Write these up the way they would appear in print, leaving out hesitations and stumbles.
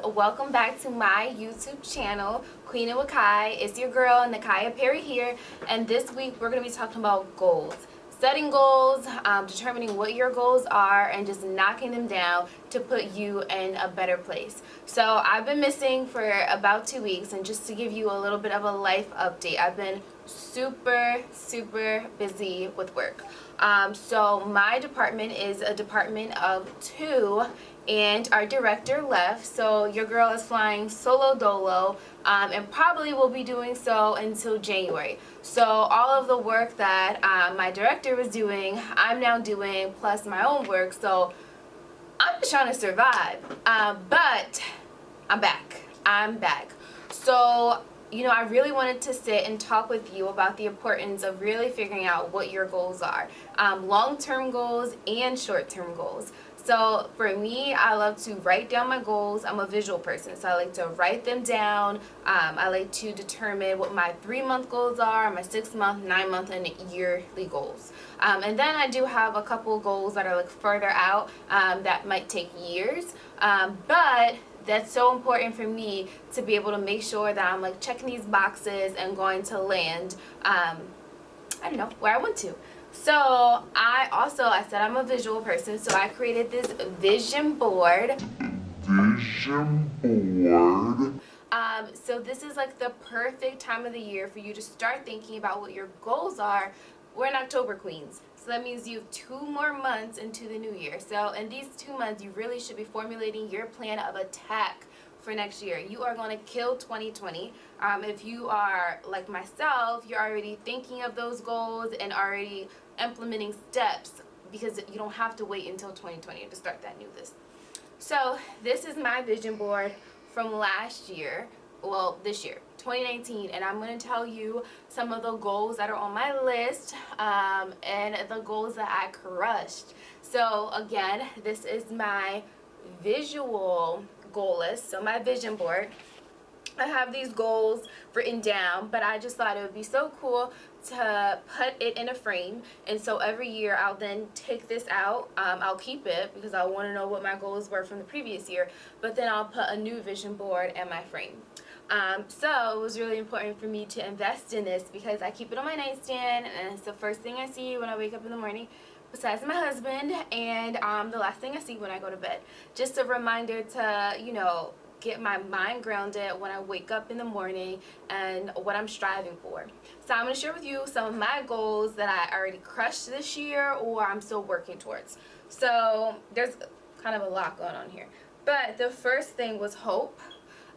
welcome back to my YouTube channel, Queen and Wakai. It's your girl, Nakaya Perry here, and this week we're going to be talking about goals. Setting goals, determining what your goals are, and just knocking them down to put you in a better place. So I've been missing for about 2 weeks, and just to give you a little bit of a life update, I've been super busy with work. So my department is a department of 2, and our director left, so your girl is flying solo dolo, and probably will be doing so until January. So all of the work that my director was doing, I'm now doing, plus my own work. So I'm just trying to survive, but I'm back. So I really wanted to sit and talk with you about the importance of really figuring out what your goals are, long-term goals and short-term goals. So for me, I love to write down my goals. I'm a visual person, so I like to write them down. I like to determine what my 3-month goals are, my 6-month, 9-month, and yearly goals. And then I do have a couple goals that are like further out that might take years, but that's so important for me to be able to make sure that I'm like checking these boxes and going to land, I don't know, where I want to. So I said I'm a visual person, so I created this vision board. So this is like the perfect time of the year for you to start thinking about what your goals are. We're in October, Queens. So that means you have 2 more months into the new year. So in these 2 months, you really should be formulating your plan of attack for next year. You are going to kill 2020. If you are like myself, you're already thinking of those goals and already implementing steps, because you don't have to wait until 2020 to start that new list. So this is my vision board from last year, well, this year, 2019, and I'm going to tell you some of the goals that are on my list, and the goals that I crushed. So again, this is my visual goal list, so my vision board. I have these goals written down, but I just thought it would be so cool to put it in a frame. And so every year I'll then take this out. I'll keep it because I want to know what my goals were from the previous year, but then I'll put a new vision board in my frame. So it was really important for me to invest in this because I keep it on my nightstand, and it's the first thing I see when I wake up in the morning, besides my husband, and the last thing I see when I go to bed. Just a reminder to, get my mind grounded when I wake up in the morning and what I'm striving for. So I'm going to share with you some of my goals that I already crushed this year or I'm still working towards. So there's kind of a lot going on here. But the first thing was hope.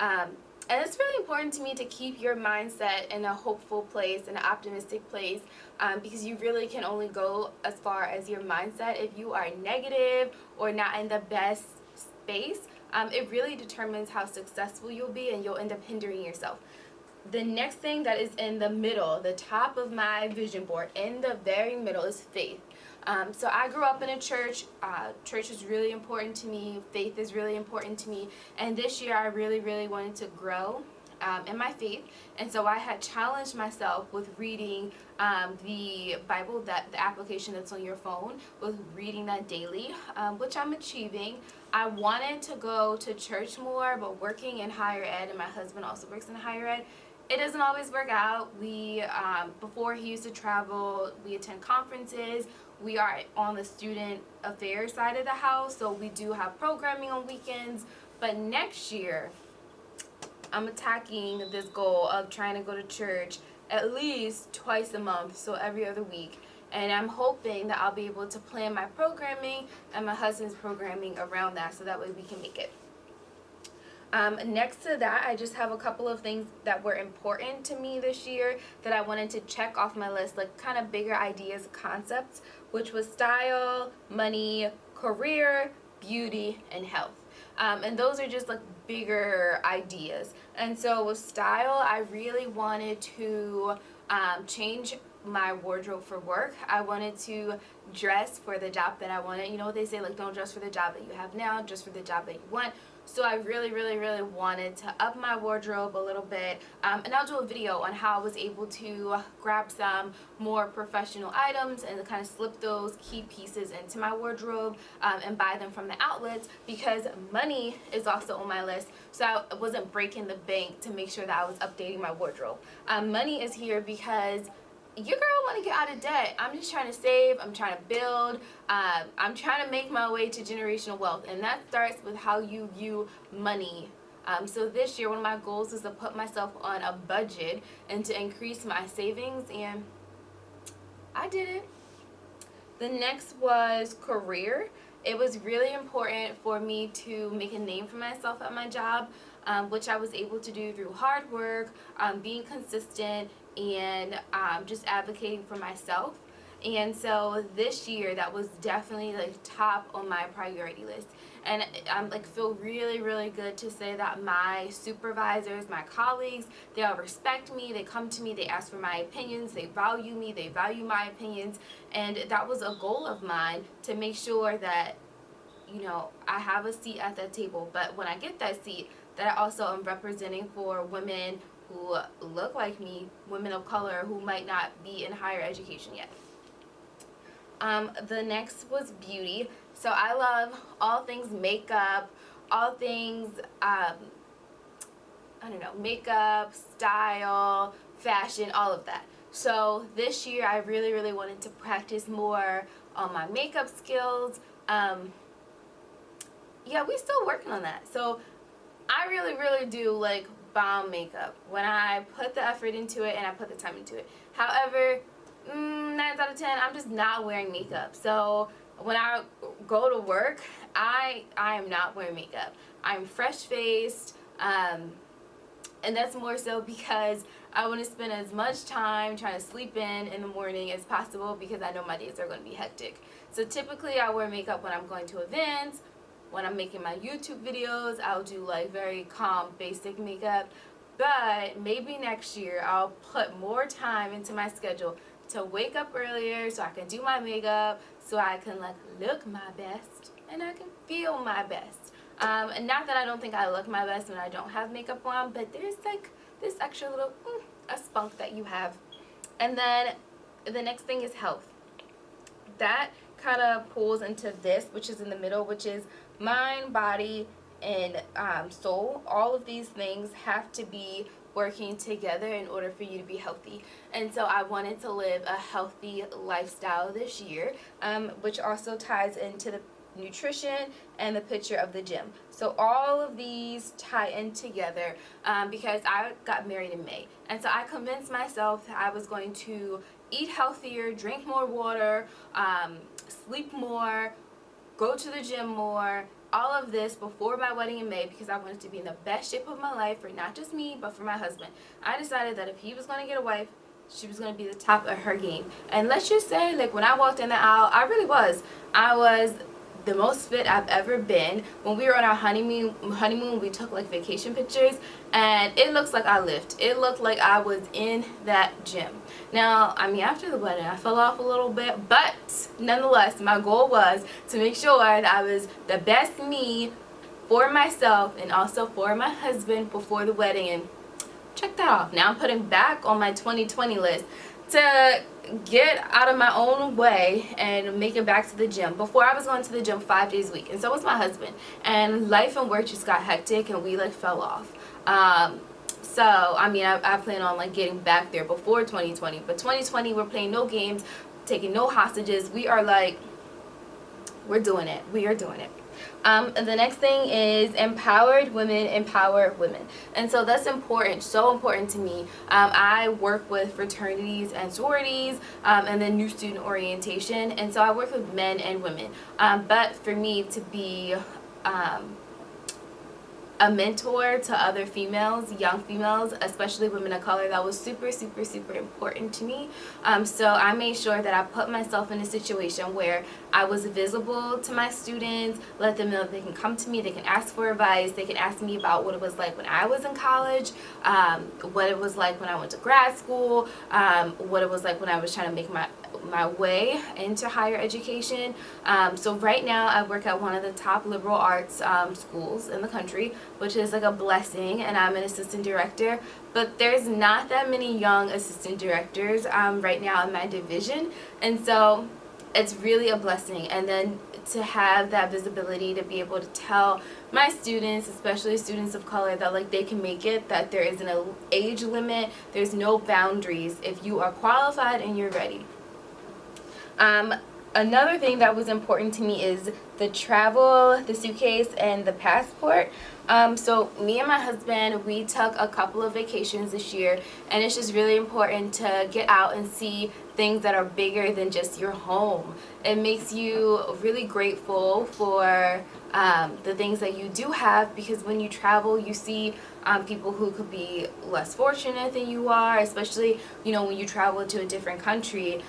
And it's really important to me to keep your mindset in a hopeful place, an optimistic place, because you really can only go as far as your mindset. If you are negative or not in the best space, it really determines how successful you'll be, and you'll end up hindering yourself. The next thing that is in the middle, the top of my vision board, in the very middle, is faith. So I grew up in a church. Church is really important to me. Faith is really important to me. And this year I really wanted to grow in my faith. And so I had challenged myself with reading the Bible, that the application that's on your phone, with reading that daily, which I'm achieving. I wanted to go to church more, but working in higher ed, and my husband also works in higher ed, it doesn't always work out. We, before he used to travel, we attend conferences. We are on the student affairs side of the house, so we do have programming on weekends. But next year, I'm attacking this goal of trying to go to church at least twice a month, so every other week. And I'm hoping that I'll be able to plan my programming and my husband's programming around that, so that way we can make it. Next to that, I just have a couple of things that were important to me this year that I wanted to check off my list, like kind of bigger ideas, concepts, which was style, money, career, beauty, and health. And those are just like bigger ideas. And so with style, I really wanted to change my wardrobe for work. I wanted to dress for the job that I wanted. You know what they say, like, don't dress for the job that you have now, dress for the job that you want. So I really, really, really wanted to up my wardrobe a little bit. And I'll do a video on how I was able to grab some more professional items and kind of slip those key pieces into my wardrobe and buy them from the outlets, because money is also on my list. So I wasn't breaking the bank to make sure that I was updating my wardrobe. Money is here because your girl want to get out of debt. I'm just trying to save. I'm trying to build. I'm trying to make my way to generational wealth, and that starts with how you view money. So this year, one of my goals is to put myself on a budget and to increase my savings, and I did it. The next was career. It was really important for me to make a name for myself at my job, which I was able to do through hard work, being consistent, and just advocating for myself. And so this year, that was definitely like top on my priority list. And I'm like feel really, really good to say that my supervisors, my colleagues, they all respect me. They come to me, they ask for my opinions, they value me, they value my opinions. And that was a goal of mine, to make sure that, you know, I have a seat at that table. But when I get that seat, that I also am representing for women who look like me, women of color who might not be in higher education yet. The next was beauty. So I love all things makeup, all things, I don't know, makeup, style, fashion, all of that. So this year I really, really wanted to practice more on my makeup skills. Yeah, we still working on that. So I really, really do like bomb makeup when I put the effort into it and I put the time into it. However, 9 out of 10, I'm just not wearing makeup. So when I go to work, I am not wearing makeup. I'm fresh faced, and that's more so because I want to spend as much time trying to sleep in the morning as possible, because I know my days are going to be hectic. So typically I wear makeup when I'm going to events. When I'm making my YouTube videos, I'll do like very calm, basic makeup. But maybe next year I'll put more time into my schedule to wake up earlier so I can do my makeup, so I can like look my best and I can feel my best. And not that I don't think I look my best when I don't have makeup on, but there's like this extra little a spunk that you have. And then the next thing is health. That kind of pulls into this, which is in the middle, which is mind, body, and soul. All of these things have to be working together in order for you to be healthy. And so I wanted to live a healthy lifestyle this year, which also ties into the nutrition and the picture of the gym. So all of these tie in together, because I got married in May, and so I convinced myself that I was going to eat healthier, drink more water, sleep more, go to the gym more, all of this before my wedding in May, because I wanted to be in the best shape of my life, for not just me, but for my husband. I decided that if he was going to get a wife, she was going to be the top of her game. And let's just say, like, when I walked in the aisle, I really was. I was the most fit I've ever been. When we were on our honeymoon, we took like vacation pictures, and it looks like I lived. It looked like I was in that gym. Now, I mean, after the wedding, I fell off a little bit, but nonetheless, my goal was to make sure that I was the best me for myself and also for my husband before the wedding. And check that off. Now I'm putting back on my 2020 list to get out of my own way and make it back to the gym. Before, I was going to the gym 5 days a week, and so was my husband. And life and work just got hectic, and we like fell off. So I mean, I plan on like getting back there before 2020. But 2020, we're playing no games, taking no hostages. We are like, we're doing it. We are doing it. The next thing is empowered women empower women, and so that's important, so important to me. I work with fraternities and sororities, and then new student orientation, and so I work with men and women. But for me to be a mentor to other females, young females, especially women of color, that was super, super, super important to me. So I made sure that I put myself in a situation where I was visible to my students, let them know that they can come to me, they can ask for advice, they can ask me about what it was like when I was in college, what it was like when I went to grad school, what it was like when I was trying to make my way into higher education. So right now I work at one of the top liberal arts schools in the country, which is like a blessing, and I'm an assistant director. But there's not that many young assistant directors right now in my division, and so it's really a blessing. And then to have that visibility to be able to tell my students, especially students of color, that like they can make it, that there isn't an age limit, there's no boundaries if you are qualified and you're ready. Another thing that was important to me is the travel, the suitcase, and the passport. So me and my husband, we took a couple of vacations this year, and it's just really important to get out and see things that are bigger than just your home. It makes you really grateful for the things that you do have, because when you travel, you see people who could be less fortunate than you are, especially, you know, when you travel to a different country.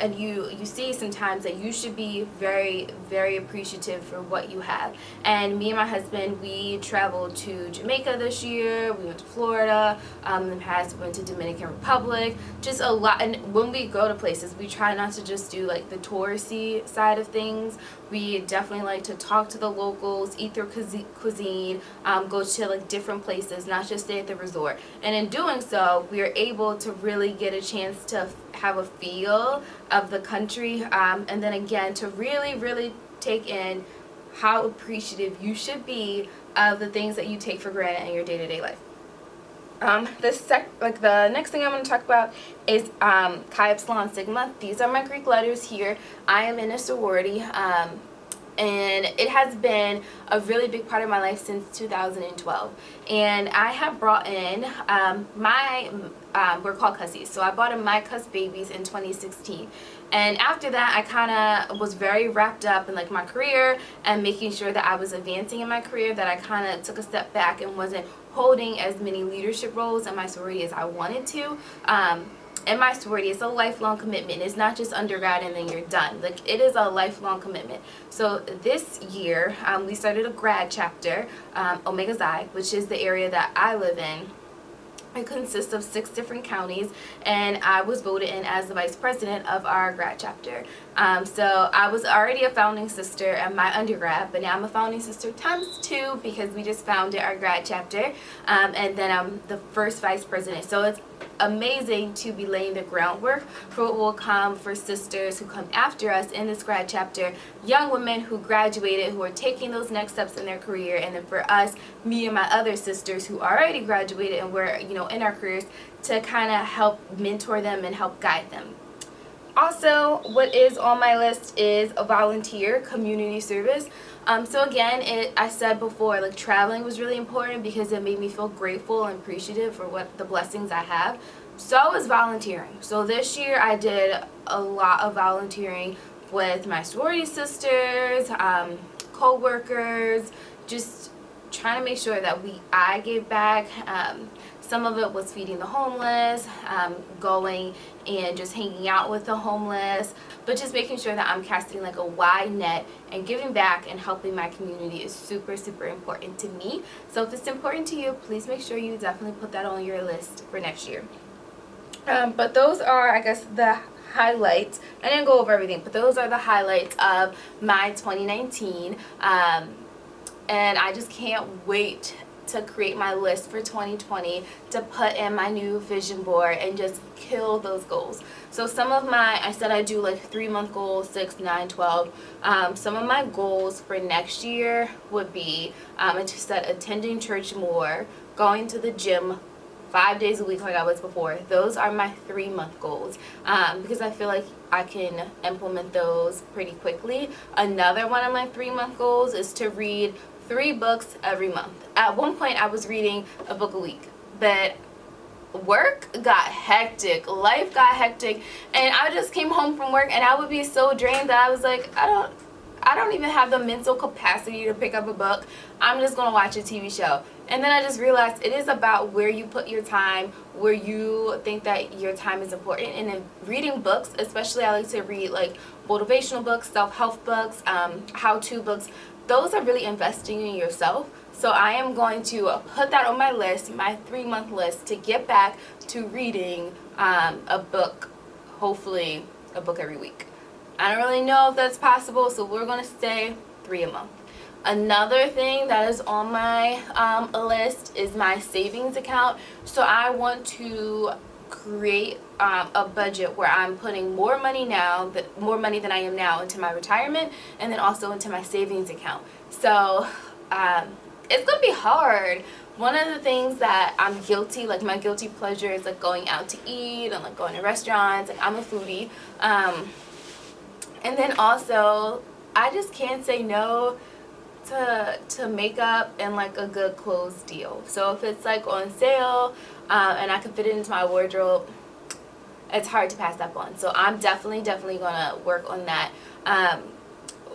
And you see sometimes that you should be very, very appreciative for what you have. And me and my husband, we traveled to Jamaica this year, we went to Florida, in the past we went to Dominican Republic, just a lot. And when we go to places, we try not to just do like the touristy side of things. We definitely like to talk to the locals, eat their cuisine, go to like different places, not just stay at the resort. And in doing so, we are able to really get a chance to have a feel of the country, and then again to really, really take in how appreciative you should be of the things that you take for granted in your day-to-day life. The next thing I'm going to talk about is Chi Epsilon Sigma. These are my Greek letters here. I am in a sorority, and it has been a really big part of my life since 2012. And I have brought in we're called Cussies, so I bought in my Cuss babies in 2016. And after that, I kind of was very wrapped up in like my career and making sure that I was advancing in my career, that I kind of took a step back and wasn't holding as many leadership roles in my sorority as I wanted to. In my sorority, it's a lifelong commitment. It's not just undergrad and then you're done. Like, it is a lifelong commitment. So this year, we started a grad chapter, Omega Xi, which is the area that I live in. It consists of 6 different counties, and I was voted in as the vice president of our grad chapter. So I was already a founding sister at my undergrad, but now I'm a founding sister times 2 because we just founded our grad chapter, and then I'm the first vice president. So it's amazing to be laying the groundwork for what will come for sisters who come after us in this grad chapter, young women who graduated, who are taking those next steps in their career, and then for us, me and my other sisters who already graduated and we're, you know, in our careers, to kind of help mentor them and help guide them. Also, what is on my list is a volunteer community service. So again, I said before, like, traveling was really important because it made me feel grateful and appreciative for what the blessings I have. So is volunteering. So this year I did a lot of volunteering with my sorority sisters, co-workers, just trying to make sure that I gave back. Some of it was feeding the homeless, going and just hanging out with the homeless, but just making sure that I'm casting like a wide net and giving back and helping my community is super, super important to me. So if it's important to you, please make sure you definitely put that on your list for next year. But those are, I guess, the highlights. I didn't go over everything, but those are the highlights of my 2019. And I just can't wait to create my list for 2020, to put in my new vision board and just kill those goals. So some of I said I do like 3-month goals, 6, 9, 12. Some of my goals for next year would be, I just said attending church more, going to the gym 5 days a week like I was before. Those are my 3-month goals, because I feel like I can implement those pretty quickly. Another one of my 3-month goals is to read 3 books every month. At one point I was reading a book a week, but work got hectic, life got hectic, and I just came home from work and I would be so drained that I was like, I don't even have the mental capacity to pick up a book. I'm just gonna watch a TV show. And then I just realized it is about where you put your time, where you think that your time is important. And in reading books, especially, I like to read like motivational books, self-help books, how-to books. Those are really investing in yourself. So I am going to put that on my list, my 3-month list, to get back to reading a book hopefully a book every week. I don't really know if that's possible, so we're going to say 3 a month. Another thing that is on my list is my savings account. So I want to create a budget where I'm putting more money than I am now into my retirement, and then also into my savings account. So it's gonna be hard. One of the things that I'm guilty, like my guilty pleasure, is like going out to eat and like going to restaurants. Like I'm a foodie, and then also I just can't say no to makeup and like a good clothes deal. So if it's like on sale and I can fit it into my wardrobe, it's hard to pass that on. So I'm definitely gonna work on that.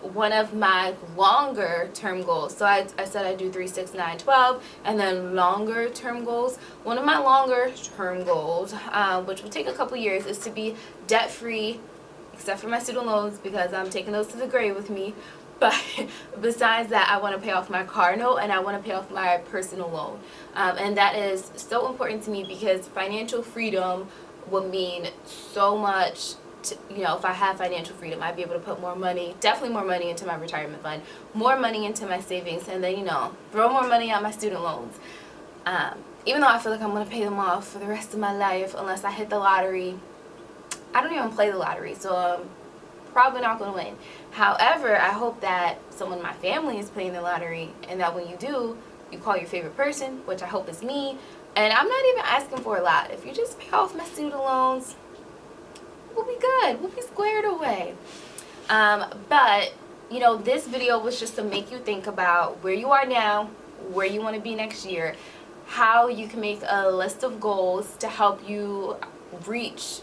One of my longer term goals, so I said I do 3, 6, 9, 12, and then longer term goals. One of my longer term goals, which will take a couple years, is to be debt free, except for my student loans, because I'm taking those to the grave with me. But besides that, I want to pay off my car note, and I want to pay off my personal loan. And that is so important to me, because financial freedom would mean so much to, if I have financial freedom, I'd be able to put more money, definitely more money, into my retirement fund, more money into my savings, and then, throw more money on my student loans. Even though I feel like I'm going to pay them off for the rest of my life unless I hit the lottery. I don't even play the lottery, so I'm probably not going to win. However, I hope that someone in my family is playing the lottery, and that when you do, you call your favorite person, which I hope is me. And I'm not even asking for a lot. If you just pay off my student loans, we'll be good. We'll be squared away. But, this video was just to make you think about where you are now, where you want to be next year, how you can make a list of goals to help you reach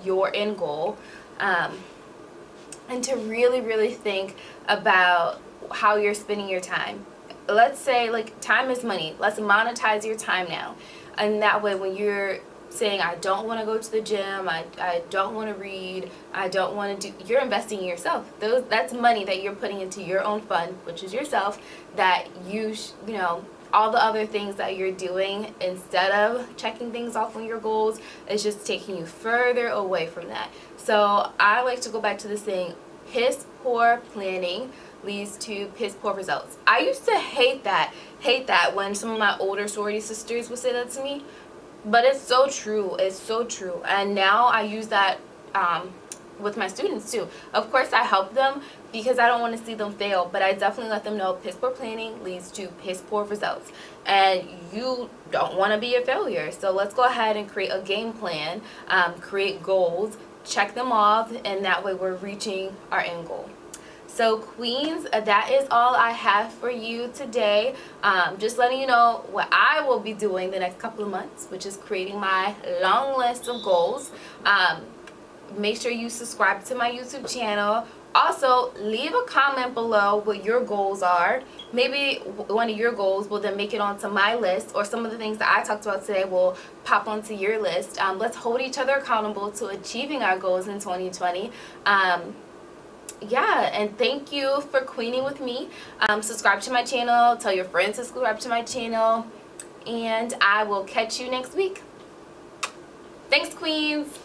your end goal, and to really think about how you're spending your time. Let's say, like, time is money. Let's monetize your time now. And that way, when you're saying, I don't want to go to the gym, I don't want to read, I don't want to do, you're investing in yourself. That's money that you're putting into your own fund, which is yourself, that all the other things that you're doing instead of checking things off on your goals is just taking you further away from that. So I like to go back to this saying, piss poor planning leads to piss poor results. I used to hate that when some of my older sorority sisters would say that to me, but it's so true. It's so true. And now I use that with my students too. Of course, I help them because I don't want to see them fail, but I definitely let them know piss poor planning leads to piss poor results, and you don't want to be a failure. So let's go ahead and create a game plan, create goals, check them off, and that way we're reaching our end goal. So queens, that is all I have for you today. Just letting you know what I will be doing the next couple of months, which is creating my long list of goals. Make sure you subscribe to my YouTube channel. Also, leave a comment below what your goals are. Maybe one of your goals will then make it onto my list, or some of the things that I talked about today will pop onto your list. Let's hold each other accountable to achieving our goals in 2020. Yeah, and thank you for queening with me. Subscribe to my channel, tell your friends to subscribe to my channel, and I will catch you next week. Thanks, queens.